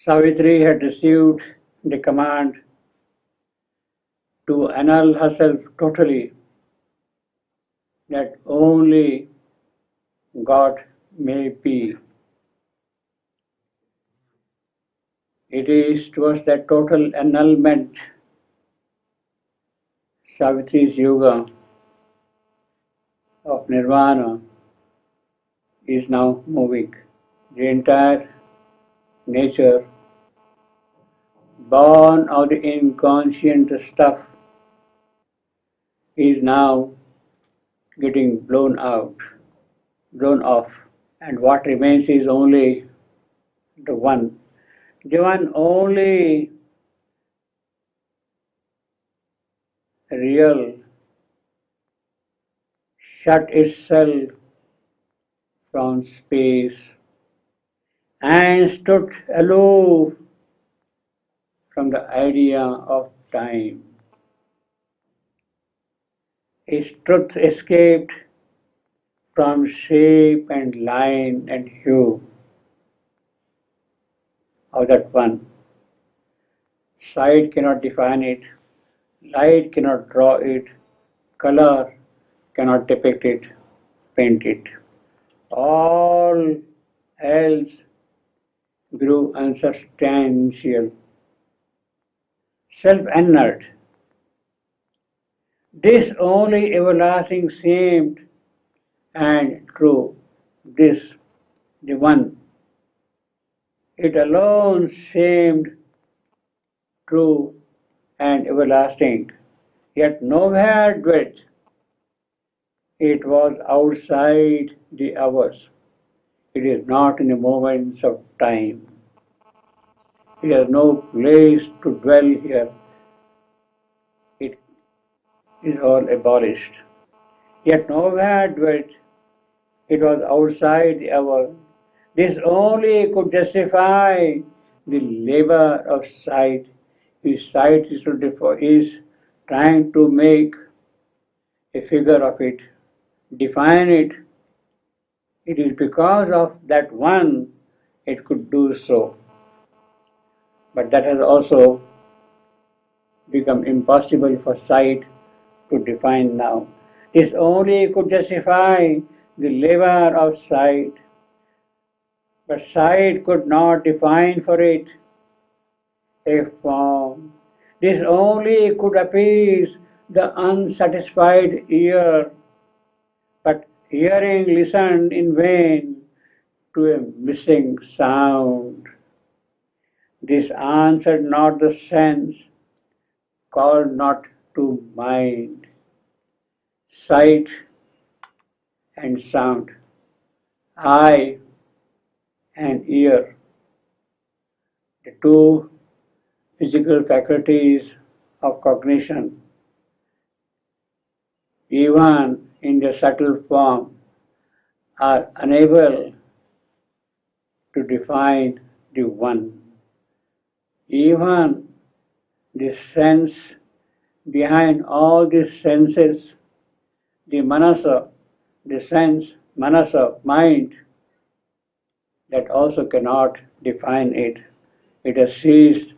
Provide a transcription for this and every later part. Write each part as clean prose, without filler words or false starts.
Savitri had received the command to annul herself totally, that only God may be. It is towards that total annulment Savitri's yoga of nirvana is now moving. The entire nature, born of the inconscient stuff, is now getting blown off, and what remains is only the one. The one only real shut itself from space and stood aloof from the idea of time. Its truth escaped from shape and line and hue of that one. Sight cannot define it, light cannot draw it, color cannot depict it, paint it. All else grew unsubstantial, self-inert. This only everlasting seemed and true. This, the one, it alone seemed true and everlasting, yet nowhere dwelt. It was outside the hours. It is not in the moments of time. It has no place to dwell here. It is all abolished. Yet nowhere dwelt. It was outside the hour. This only could justify the labor of sight. His sight is trying to make a figure of it, define it. It is because of that one it could do so. But that has also become impossible for sight to define now. This only could justify the labor of sight, but sight could not define for it a form. This only could appease the unsatisfied ear, but hearing listened in vain to a missing sound. This answered not the sense, called not to mind. Sight and sound, eye and ear, the two physical faculties of cognition, even in their subtle form, are unable to define the one. Even the sense behind all these senses, the manasa, the sense, manasa, mind, that also cannot define it. It has ceased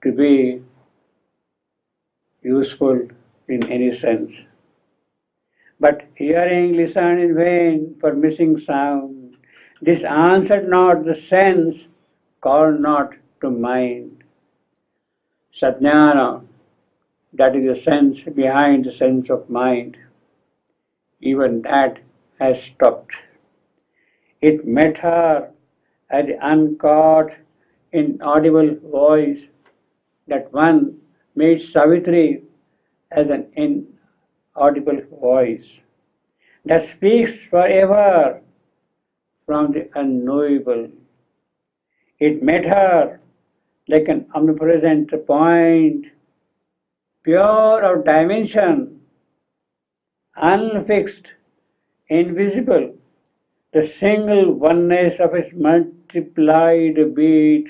to be useful in any sense. But hearing listened in vain for missing sound. This answered not the sense, called not to mind. Satjnana, that is the sense behind the sense of mind, even that has stopped. It met her at the uncaught, inaudible voice that one made Savitri as an inaudible voice that speaks forever from the unknowable. It met her like an omnipresent point, pure of dimension, unfixed, invisible, the single oneness of its multiplied beat,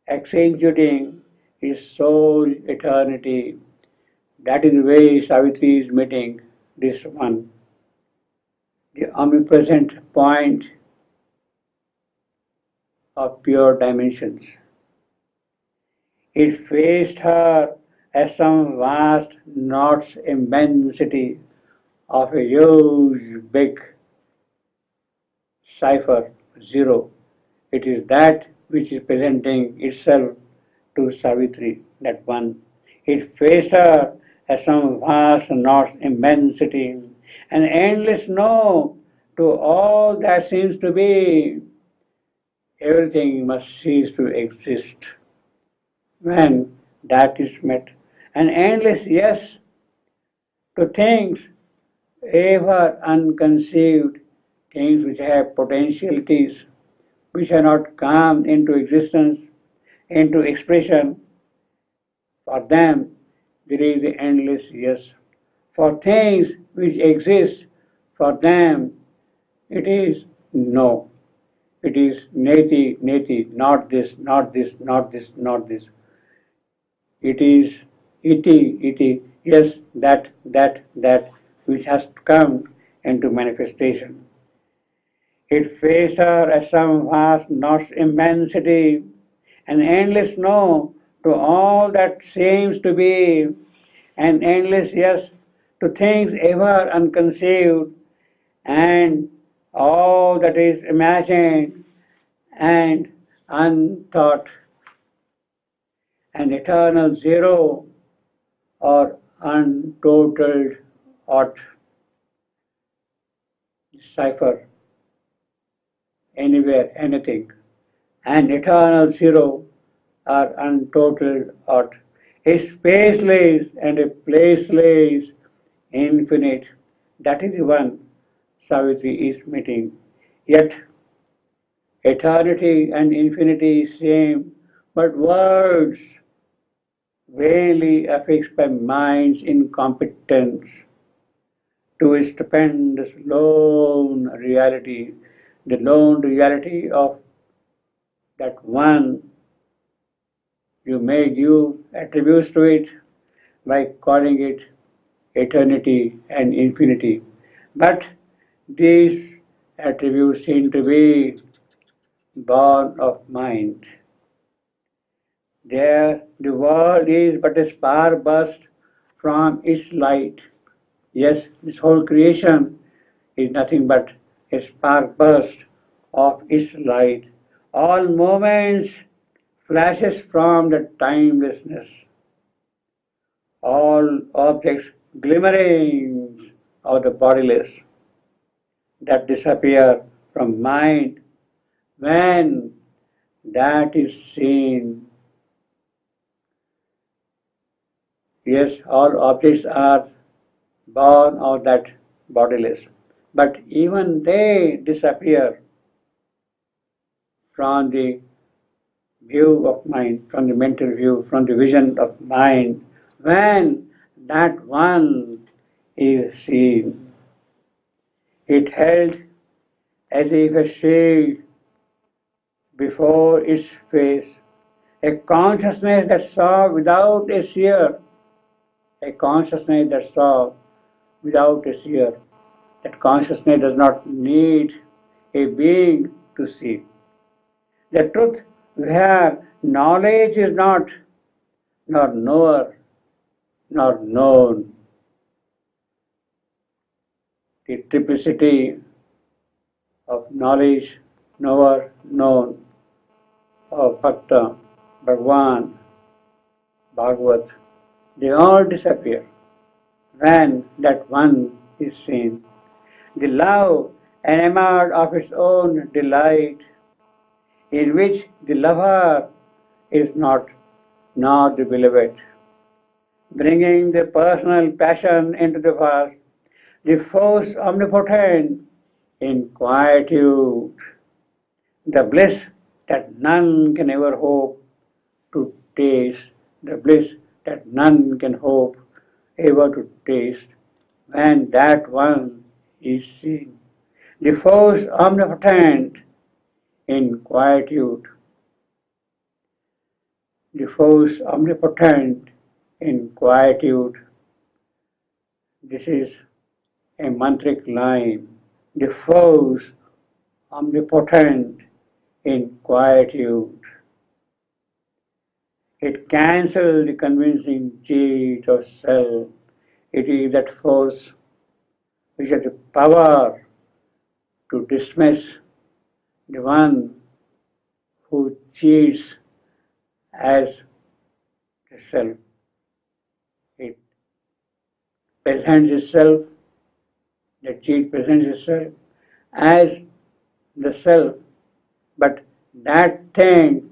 accentuating its sole eternity. That is the way Savitri is meeting this one, the omnipresent point, of pure dimensions. It faced her as some vast knot's immensity of a huge big cipher zero. It is that which is presenting itself to Savitri, that one. It faced her as some vast knot's immensity, an endless no to all that seems to be. Everything must cease to exist when that is met. An endless yes to things ever unconceived, things which have potentialities, which have not come into existence, into expression. For them, there is the endless yes. For things which exist, for them, it is no. It is neti, neti, not this, not this, not this, not this. It is iti, yes, that, which has come into manifestation. It faced her as some vast not's immensity, an endless no to all that seems to be, an endless yes to things ever unconceived, and all that is imagined and unthought, an eternal zero or untotaled ought cipher anywhere, anything, an eternal zero or untotaled ought, a spaceless and a placeless infinite. That is the one Savitri is meeting. Yet eternity and infinity same, but words vainly affixed by mind's incompetence to a stupendous lone reality, the lone reality of that one. You may give attributes to it by calling it eternity and infinity. But these attributes seem to be born of mind. There, the world is but a spark burst from its light. Yes, this whole creation is nothing but a spark burst of its light. All moments flashes from the timelessness. All objects glimmerings of the bodiless that disappear from mind when that is seen. Yes, all objects are born of that bodiless, but even they disappear from the view of mind, from the mental view, from the vision of mind, when that one is seen. It held as if a shade before its face, a consciousness that saw without a seer, a consciousness that saw without a seer. That consciousness does not need a being to see. The truth where knowledge is not, nor knower, nor known. The triplicity of knowledge, knower, known, of Bhakta, Bhagwan, Bhagavat, they all disappear when that one is seen. The love enamored of its own delight, in which the lover is not, nor the beloved, bringing the personal passion into the verse, the force omnipotent in quietude, the bliss that none can ever hope to taste, the bliss that none can hope ever to taste, when that one is seen. The force omnipotent in quietude, the force omnipotent in quietude. This is a mantric line. The force omnipotent in quietude. It cancels the convincing cheat of self. It is that force which has the power to dismiss the one who cheats as the self. It presents itself, the cheat presents itself as the self, but that thing,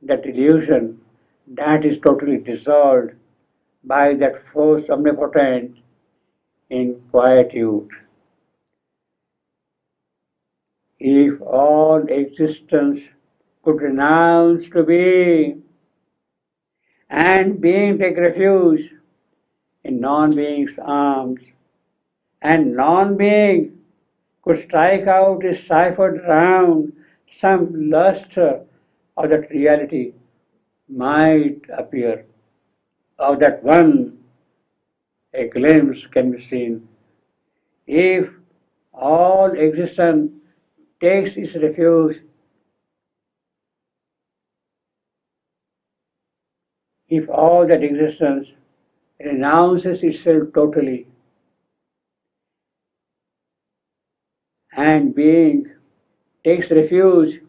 that illusion, that is totally dissolved by that force omnipotent in quietude. If all existence could renounce to be, and being take refuge in non-being's arms, and non-being could strike out a ciphered round, some luster of that reality might appear. Of that one, a glimpse can be seen. If all existence takes its refuge, if all that existence renounces itself totally, and being takes refuge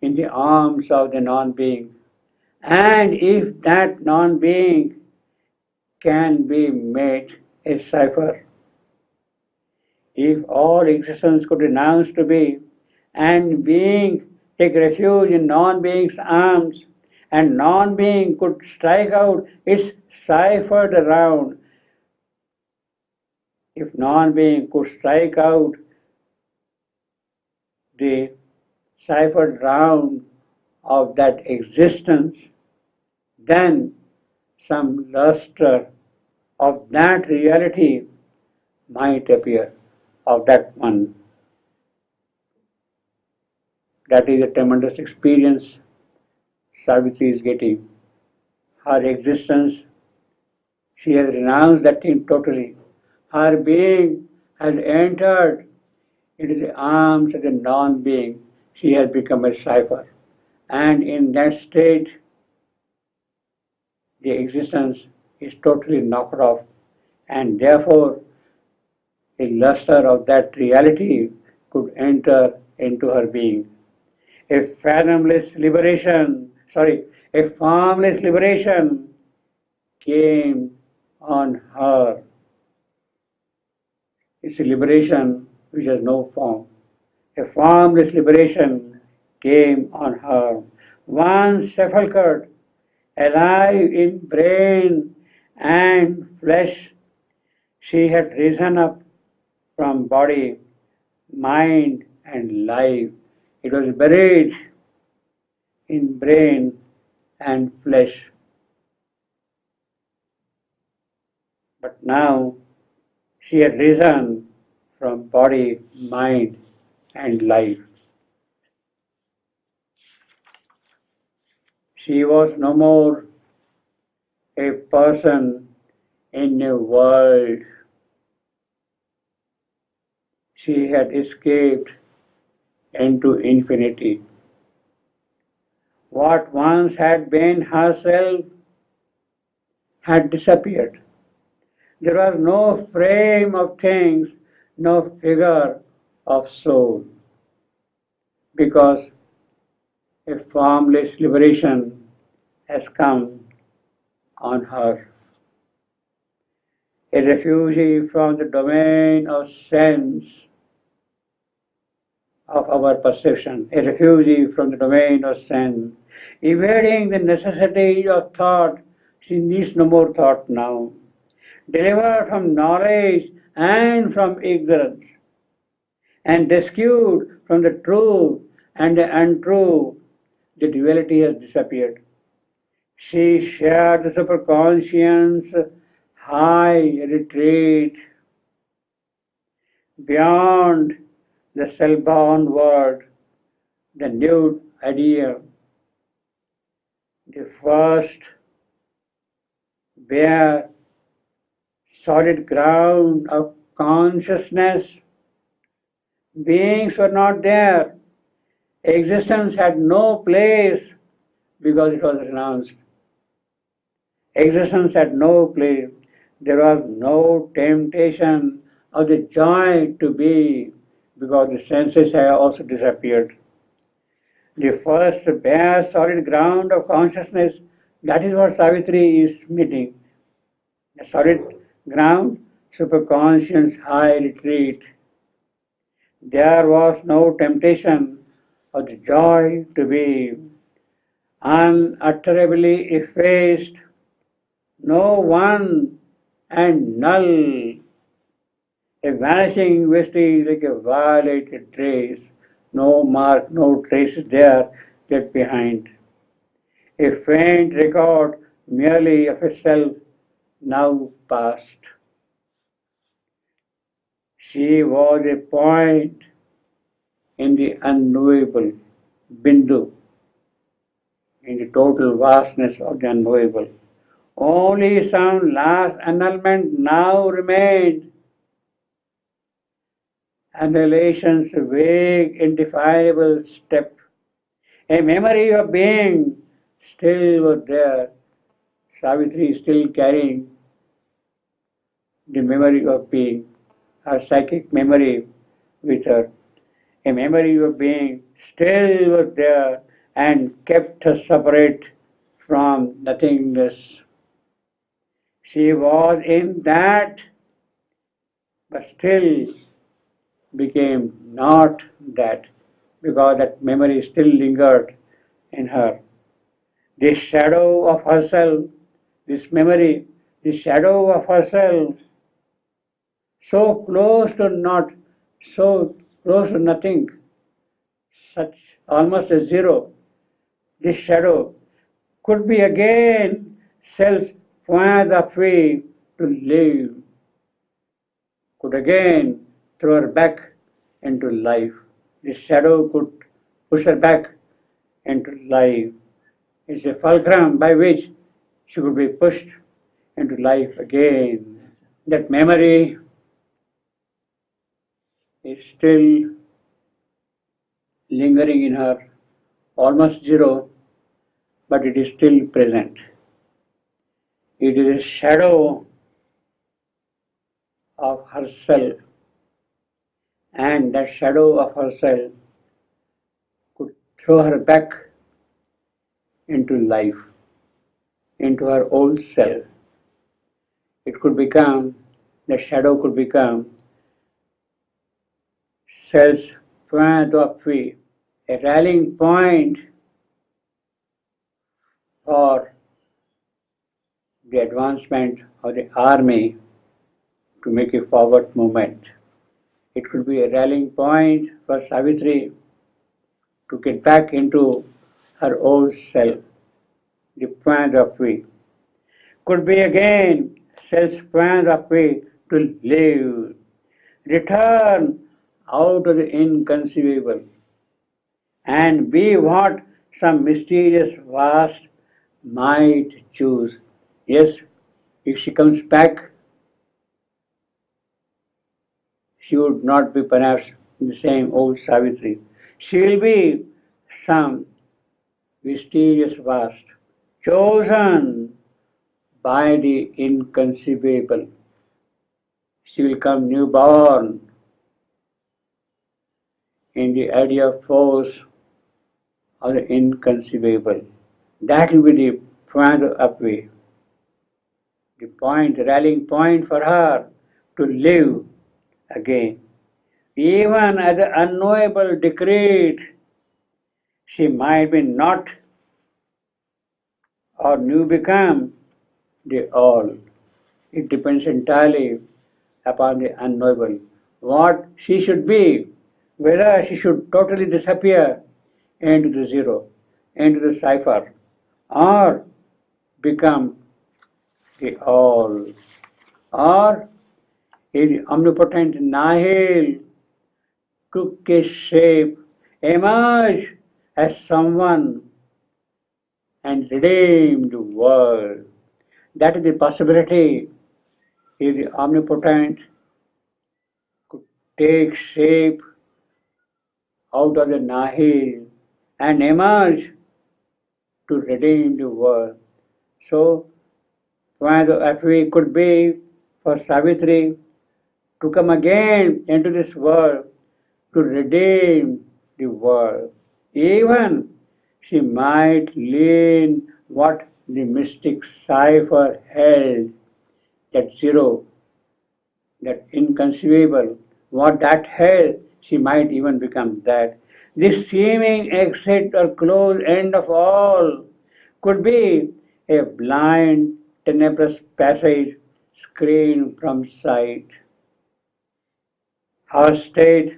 in the arms of the non-being, and if that non-being can be made a cipher, if all existence could renounce to be, and being take refuge in non-being's arms, and non-being could strike out its ciphered round, if non-being could strike out the ciphered round of that existence, then some luster of that reality might appear, of that one. That is a tremendous experience Savitri is getting. Her existence, she has renounced that thing totally. Her being has entered into the arms of the non-being. She has become a cipher. And in that state, the existence is totally knocked off. And therefore, the luster of that reality could enter into her being. A fathomless liberation, a formless liberation came on her. It's a liberation which has no form. A formless liberation came on her. Once sepulchred, alive in brain and flesh, she had risen up from body, mind, and life. It was buried in brain and flesh. But now she had risen from body, mind, and life. She was no more a person in a world. She had escaped into infinity. What once had been herself had disappeared. There was no frame of things, no figure of soul, because a formless liberation has come on her. A refugee from the domain of sense, of our perception, a refugee from the domain of sense, evading the necessity of thought. She needs no more thought now. Delivered from knowledge and from ignorance, and rescued from the true and the untrue, the duality has disappeared. She shared the superconscious high retreat beyond the self-bound world, the nude idea, the first bare solid ground of consciousness. Beings were not there. Existence had no place because it was renounced. Existence had no place. There was no temptation of the joy to be because the senses have also disappeared. The first bare solid ground of consciousness, that is what Savitri is meeting. The solid ground, superconscious high retreat. There was no temptation of the joy to be unutterably effaced, no one and null, a vanishing vestige like a violated trace, no mark, no traces there left behind. A faint record merely of a self now past. She was a point in the unknowable, Bindu, in the total vastness of the unknowable. Only some last annulment now remained. Annihilation's vague, indefinable step. A memory of being still was there. Savitri is still carrying the memory of being, her psychic memory with her. A memory of being still was there and kept her separate from nothingness. She was in that, but still became not that, because that memory still lingered in her. This shadow of herself, this memory, the shadow of herself, so close to not, so close to nothing, such almost a zero. This shadow could be again self's point of view to live, could again throw her back into life. This shadow could push her back into life. It's a fulcrum by which she could be pushed into life again. That memory is still lingering in her, almost zero, but it is still present. It is a shadow of herself, and that shadow of herself could throw her back into life, into her old self. It could become, the shadow could become self's point of view, a rallying point for the advancement of the army to make a forward movement. It could be a rallying point for Savitri to get back into her old self, the point of view. Could be again self's point of view to live, return out of the inconceivable, and be what some mysterious vast might choose. Yes, if she comes back, she would not be perhaps the same old Savitri. She will be some mysterious vast, chosen by the inconceivable. She will come newborn in the idea of force of the inconceivable. That will be the point of way, the point, the rallying point for her to live again. Even as the unknowable decreed, she might be not or new become the all. It depends entirely upon the unknowable. What she should be, whether she should totally disappear into the zero, into the cipher, or become the all, or is omnipotent nihil took a shape, emerged as someone and redeemed the world. That is the possibility. Is the omnipotent could take shape out of the nihil and emerge to redeem the world. So, if we could be for Savitri to come again into this world to redeem the world, even she might lean what the mystic cipher held, that zero, that inconceivable, what that held, she might even become that. This seeming exit or close end of all could be a blind, tenebrous passage screened from sight. Her state,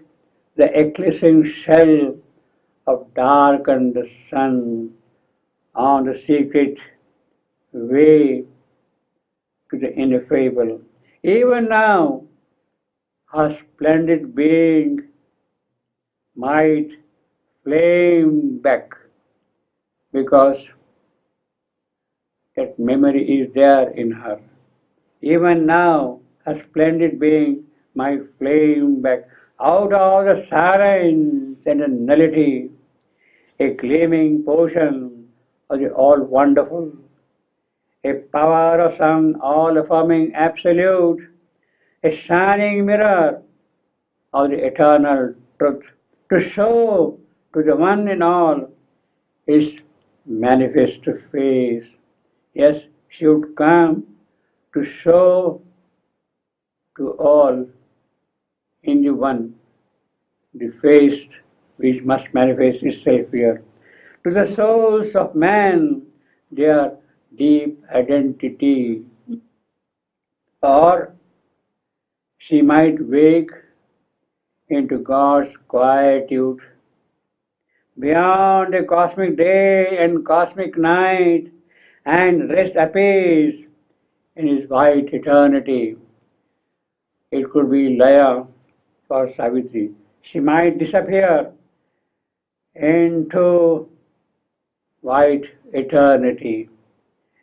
the eclipsing shell of darkened sun on the secret way to the ineffable. Even now, her splendid being might flame back because that memory is there in her. Even now, her splendid being might flame back out of the silence and the nullity, a gleaming portion of the all wonderful, a power of some all affirming absolute, a shining mirror of the eternal truth, to show to the one and all his manifest face. Yes, she would come to show to all in the one the face which must manifest itself here. To the souls of man, their deep identity. Or she might wake into God's quietude beyond the cosmic day and cosmic night and rest apace in his white eternity. It could be Laya for Savitri. She might disappear into white eternity,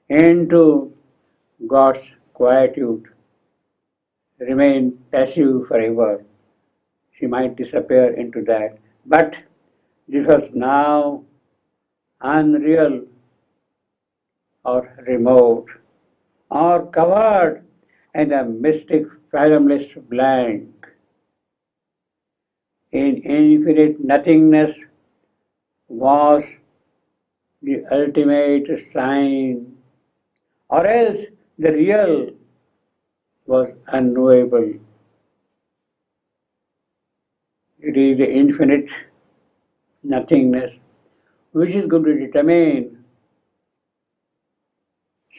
into God's quietude, remain passive forever. She might disappear into that. But this was now unreal or remote or covered in a mystic fathomless blank. In infinite nothingness was the ultimate sign, or else the real was unknowable. It is the infinite nothingness which is going to determine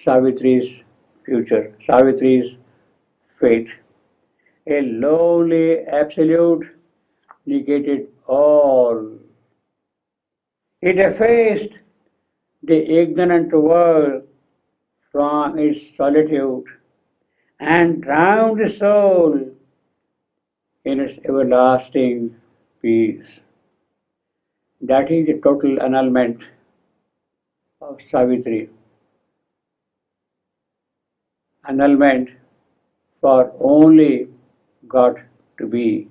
Savitri's future, Savitri's fate. A lonely absolute negated all. It effaced the ignorant world from its solitude and drowned the soul in its everlasting peace. That is the total annulment of Savitri. Annulment for only God to be.